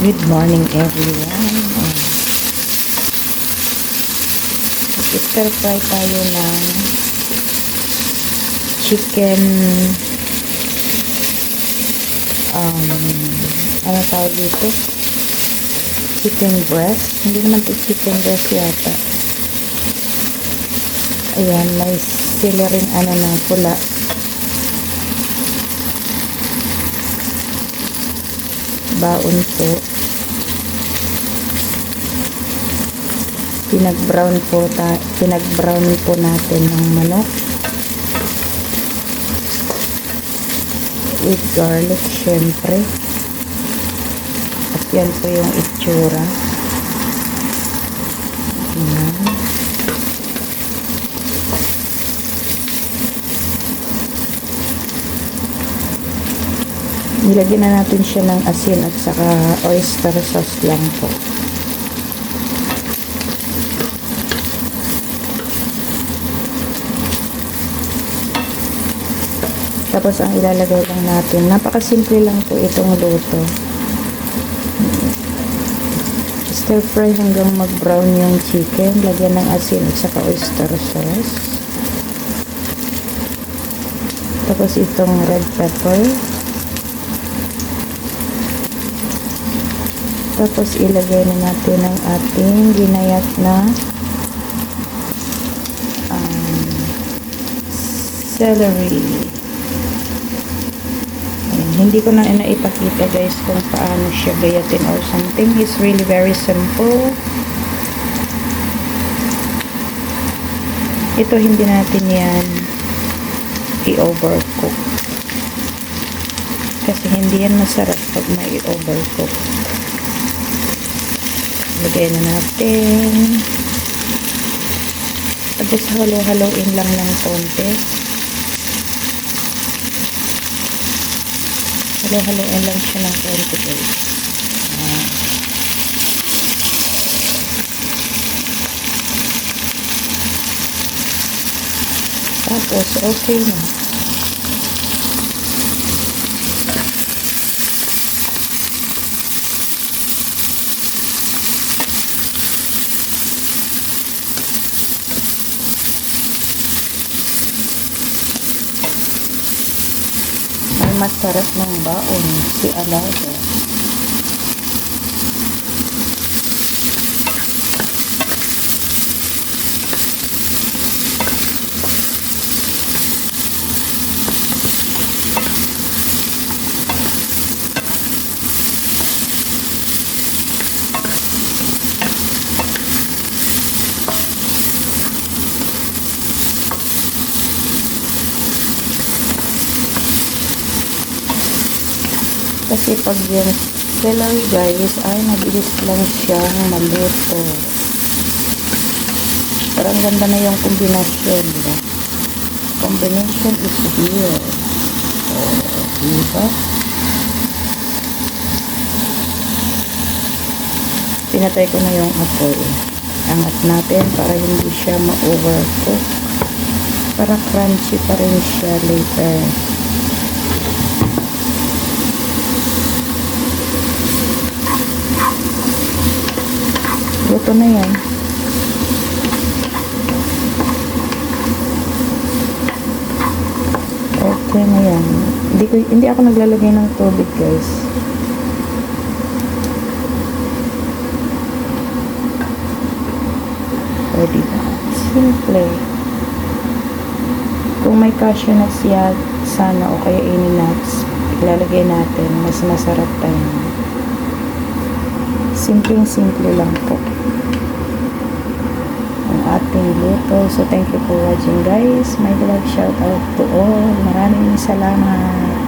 Good morning everyone. Stir fry tayo ng chicken ano tawag dito? Chicken breast. Hindi naman ito chicken breast yata. Ayan, may celery na pula. Baon po. Pinag-brown po natin ng manok with garlic syempre. At yan po yung itsura. Ayan. Nilagyan na natin siya ng asin at saka oyster sauce lang po. Tapos ang ilalagay lang natin, napakasimple lang po itong luto. Stir fry hanggang mag-brown yung chicken. Lagyan ng asin at saka oyster sauce. Tapos itong red pepper. Tapos ilagay na natin ang ating ginayat na celery. Hindi ko na ipakita guys kung paano siya gayatin or something. It's really very simple. Ito hindi natin yan i-overcook. Kasi hindi yan masarap pag may i-overcook. Lagay na natin. Tapos halo-haloin lang ng konti. Halo-haloin lang siya ng konti guys. Tapos okay na. Masarap ng baon si Alaga. Kasi pag yung celery guys ay mabilis lang siyang maluto. Pero ang ganda na yung kombinasyon, diba? Combination is here. Diba? Pinatay ko na yung apoy. Angat natin para hindi siya ma-overcook. Para crunchy pa rin siya later. Luto na yan. Okay na yan. Hindi ako naglalagay ng tubig guys. Pwede ba? Simple. Kung may cashew nuts yan, sana o kaya any nuts, ilalagay natin. Mas masarap pa yan. Simple lang po ang ating luto. So thank you for watching guys. My vlog shout out to all. Maraming salamat.